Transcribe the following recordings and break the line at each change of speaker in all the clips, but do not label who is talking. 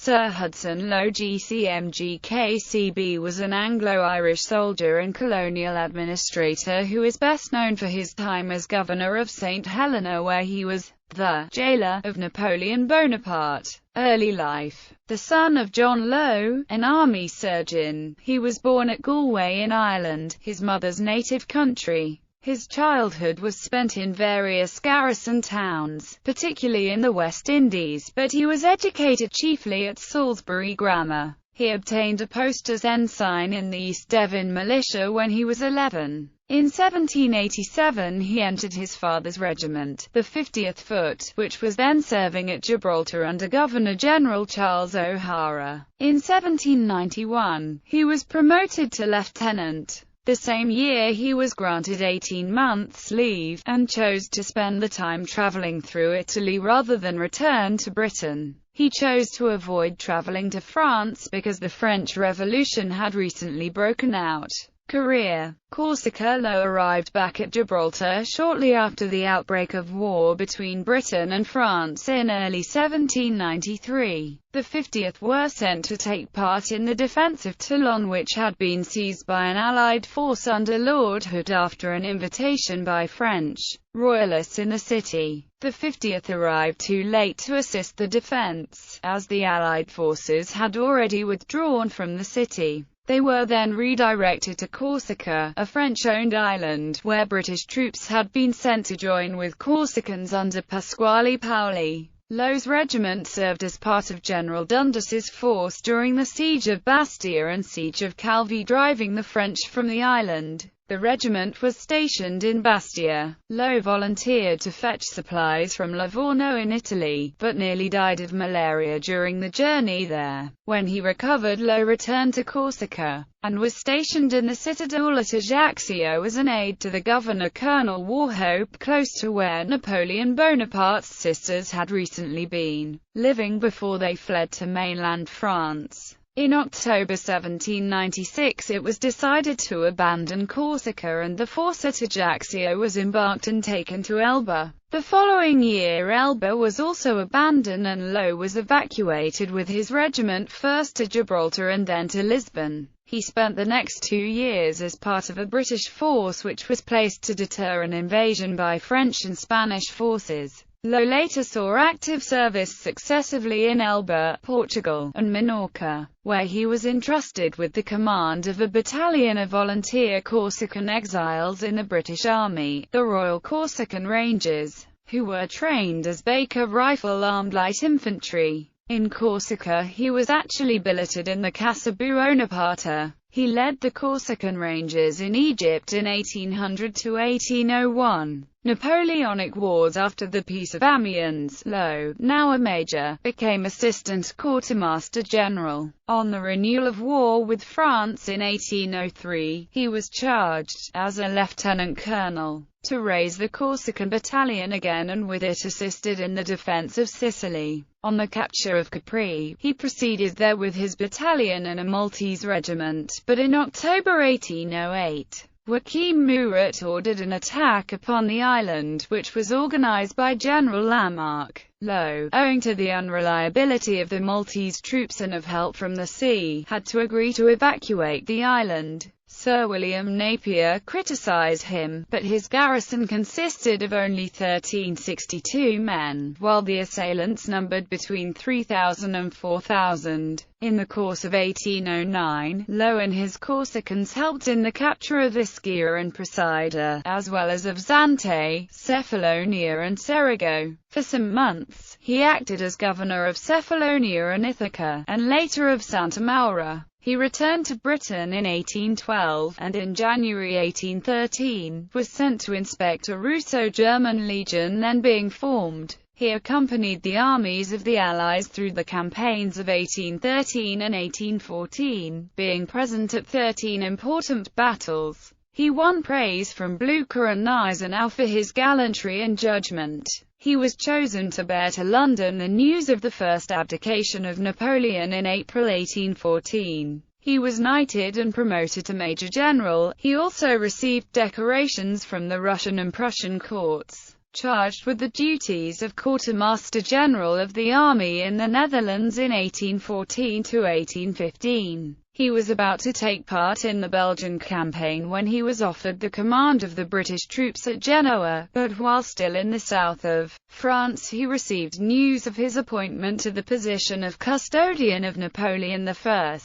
Sir Hudson Lowe GCMGKCB was an Anglo-Irish soldier and colonial administrator who is best known for his time as governor of St. Helena, where he was the jailer of Napoleon Bonaparte. Early life. The son of John Lowe, an army surgeon, he was born at Galway in Ireland, his mother's native country. His childhood was spent in various garrison towns, particularly in the West Indies, but he was educated chiefly at Salisbury Grammar. He obtained a post as ensign in the East Devon militia when he was 11. In 1787 he entered his father's regiment, the 50th Foot, which was then serving at Gibraltar under Governor-General Charles O'Hara. In 1791, he was promoted to lieutenant. The same year he was granted 18 months' leave, and chose to spend the time traveling through Italy rather than return to Britain. He chose to avoid traveling to France because the French Revolution had recently broken out. Career. Corsica. Lowe arrived back at Gibraltar shortly after the outbreak of war between Britain and France in early 1793. The 50th were sent to take part in the defence of Toulon, which had been seized by an Allied force under Lord Hood after an invitation by French royalists in the city. The 50th arrived too late to assist the defence, as the Allied forces had already withdrawn from the city. They were then redirected to Corsica, a French-owned island, where British troops had been sent to join with Corsicans under Pasquale Paoli. Lowe's regiment served as part of General Dundas's force during the siege of Bastia and siege of Calvi, driving the French from the island. The regiment was stationed in Bastia. Lowe volunteered to fetch supplies from Livorno in Italy, but nearly died of malaria during the journey there. When he recovered, Lowe returned to Corsica, and was stationed in the citadel at Ajaccio as an aide to the governor Colonel Warhope, close to where Napoleon Bonaparte's sisters had recently been living before they fled to mainland France. In October 1796 it was decided to abandon Corsica, and the force at Ajaccio was embarked and taken to Elba. The following year Elba was also abandoned and Lowe was evacuated with his regiment first to Gibraltar and then to Lisbon. He spent the next 2 years as part of a British force which was placed to deter an invasion by French and Spanish forces. Lowe later saw active service successively in Elba, Portugal, and Minorca, where he was entrusted with the command of a battalion of volunteer Corsican exiles in the British Army, the Royal Corsican Rangers, who were trained as Baker rifle-armed light infantry. In Corsica he was actually billeted in the Casa Buonaparte. He led the Corsican Rangers in Egypt in 1800 to 1801. Napoleonic Wars. After the Peace of Amiens, Lowe, now a major, became Assistant Quartermaster General. On the renewal of war with France in 1803, he was charged, as a lieutenant colonel, to raise the Corsican battalion again, and with it assisted in the defence of Sicily. On the capture of Capri, he proceeded there with his battalion and a Maltese regiment, but in October 1808, Joachim Murat ordered an attack upon the island, which was organized by General Lamarck. Lowe, owing to the unreliability of the Maltese troops and of help from the sea, had to agree to evacuate the island. Sir William Napier criticized him, but his garrison consisted of only 1362 men, while the assailants numbered between 3,000 and 4,000. In the course of 1809, Lowe and his Corsicans helped in the capture of Ischia and Procida, as well as of Zante, Cephalonia and Cerigo. For some months, he acted as governor of Cephalonia and Ithaca, and later of Santa Maura. He returned to Britain in 1812, and in January 1813, was sent to inspect a Russo-German legion then being formed. He accompanied the armies of the Allies through the campaigns of 1813 and 1814, being present at 13 important battles. He won praise from Blucher and Gneisenau for his gallantry and judgment. He was chosen to bear to London the news of the first abdication of Napoleon in April 1814. He was knighted and promoted to Major General. He also received decorations from the Russian and Prussian courts. charged with the duties of Quartermaster General of the Army in the Netherlands in 1814 to 1815. He was about to take part in the Belgian campaign when he was offered the command of the British troops at Genoa, but while still in the south of France he received news of his appointment to the position of custodian of Napoleon I,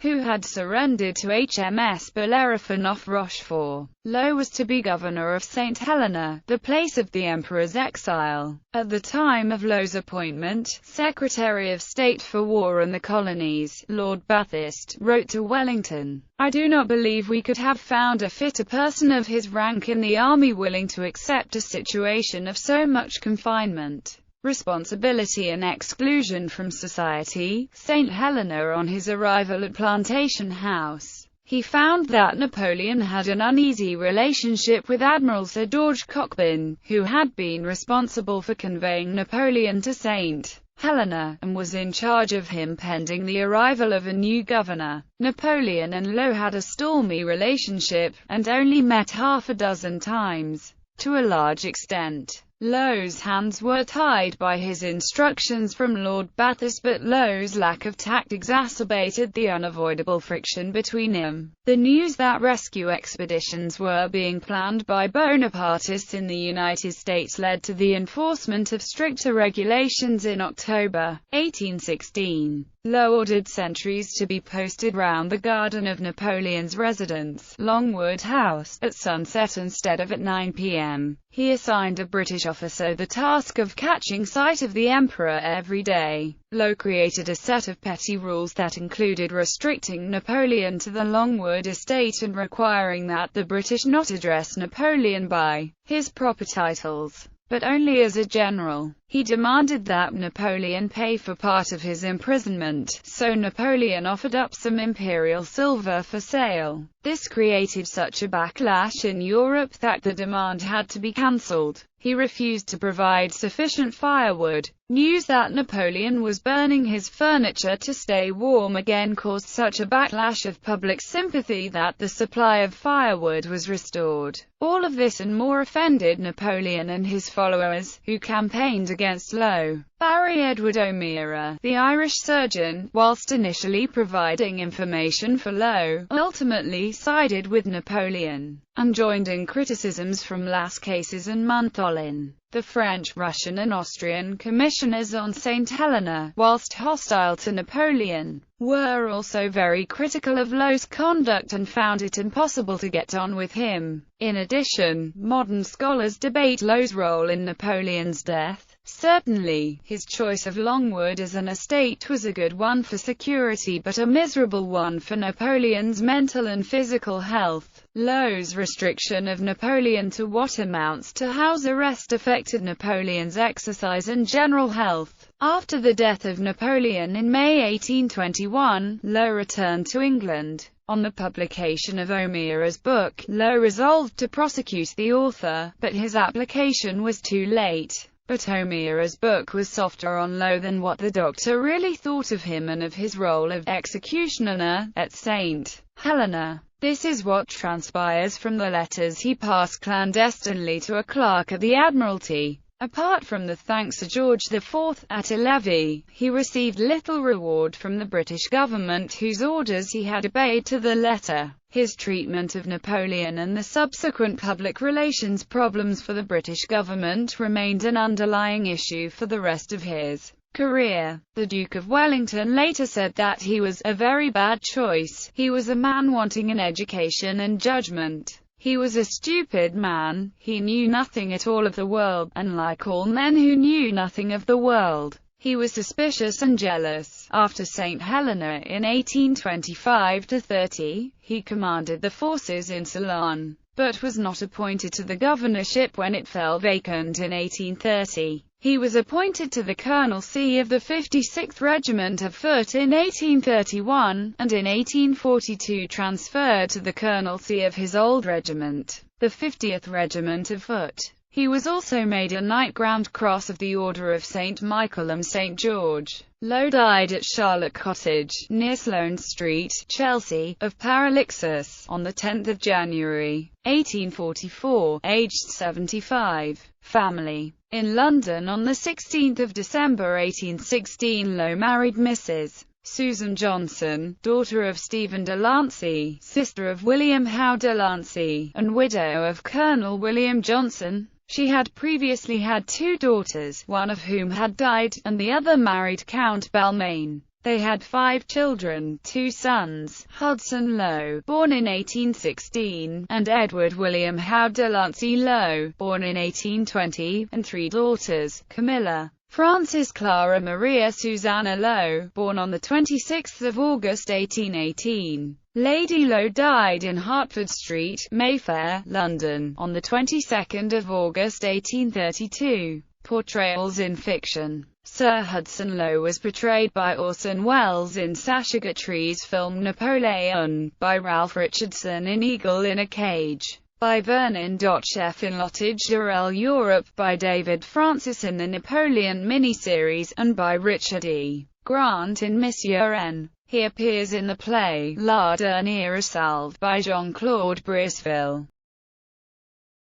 who had surrendered to HMS Bellerophon off Rochefort. Lowe was to be governor of St. Helena, the place of the emperor's exile. At the time of Lowe's appointment, Secretary of State for War and the Colonies, Lord Bathurst, wrote to Wellington, "I do not believe we could have found a fitter person of his rank in the army willing to accept a situation of so much confinement, responsibility and exclusion from society." St. Helena. On his arrival at Plantation House, he found that Napoleon had an uneasy relationship with Admiral Sir George Cockburn, who had been responsible for conveying Napoleon to St. Helena, and was in charge of him pending the arrival of a new governor. Napoleon and Lowe had a stormy relationship, and only met half a dozen times. To a large extent, Lowe's hands were tied by his instructions from Lord Bathurst, but Lowe's lack of tact exacerbated the unavoidable friction between them. The news that rescue expeditions were being planned by Bonapartists in the United States led to the enforcement of stricter regulations in October 1816. Lowe ordered sentries to be posted round the garden of Napoleon's residence, Longwood House, at sunset instead of at 9 p.m. He assigned a British officer the task of catching sight of the emperor every day. Lowe created a set of petty rules that included restricting Napoleon to the Longwood estate and requiring that the British not address Napoleon by his proper titles, but only as a general. He demanded that Napoleon pay for part of his imprisonment, so Napoleon offered up some imperial silver for sale. This created such a backlash in Europe that the demand had to be cancelled. He refused to provide sufficient firewood. News that Napoleon was burning his furniture to stay warm again caused such a backlash of public sympathy that the supply of firewood was restored. All of this and more offended Napoleon and his followers, who campaigned against Lowe. Barry Edward O'Meara, the Irish surgeon, whilst initially providing information for Lowe, ultimately sided with Napoleon, and joined in criticisms from Las Cases and Montholin. The French, Russian and Austrian commissioners on St. Helena, whilst hostile to Napoleon, were also very critical of Lowe's conduct and found it impossible to get on with him. In addition, modern scholars debate Lowe's role in Napoleon's death. Certainly, his choice of Longwood as an estate was a good one for security but a miserable one for Napoleon's mental and physical health. Lowe's restriction of Napoleon to what amounts to house arrest affected Napoleon's exercise and general health. After the death of Napoleon in May 1821, Lowe returned to England. On the publication of O'Meara's book, Lowe resolved to prosecute the author, but his application was too late. But O'Meara's book was softer on Lowe than what the Doctor really thought of him and of his role of executioner at St. Helena. This is what transpires from the letters he passed clandestinely to a clerk at the Admiralty. Apart from the thanks of George IV at a levee, he received little reward from the British government, whose orders he had obeyed to the letter. His treatment of Napoleon and the subsequent public relations problems for the British government remained an underlying issue for the rest of his career. The Duke of Wellington later said that he was a very bad choice. He was a man wanting an education and judgment. He was a stupid man. He knew nothing at all of the world, and like all men who knew nothing of the world, he was suspicious and jealous. After St. Helena in 1825-30, he commanded the forces in Ceylon, but was not appointed to the governorship when it fell vacant in 1830. He was appointed to the colonelcy of the 56th Regiment of Foot in 1831, and in 1842 transferred to the colonelcy of his old regiment, the 50th Regiment of Foot. He was also made a Knight Grand Cross of the Order of St. Michael and St. George. Lowe died at Charlotte Cottage, near Sloane Street, Chelsea, of paralysis, on 10 January, 1844, aged 75. Family. In London on 16 December 1816, Lowe married Mrs. Susan Johnson, daughter of Stephen de Lancey, sister of William Howe de Lancey, and widow of Colonel William Johnson. She had previously had two daughters, one of whom had died, and the other married Count Balmain. They had 5 children, 2 sons, Hudson Lowe, born in 1816, and Edward William Howe de Lancey Lowe, born in 1820, and 3 daughters, Camilla, Frances Clara Maria Susanna Lowe, born on 26 August 1818. Lady Lowe died in Hertford Street, Mayfair, London, on the 22nd of August 1832. Portrayals in fiction. Sir Hudson Lowe was portrayed by Orson Welles in Sacha Guthrie's film Napoleon, by Ralph Richardson in Eagle in a Cage, by Vernon Docheff in L'Otage d'Orel Europe, by David Francis in the Napoleon miniseries, and by Richard E. Grant in Monsieur N. He appears in the play La Dernière Salve by Jean-Claude Brisseville.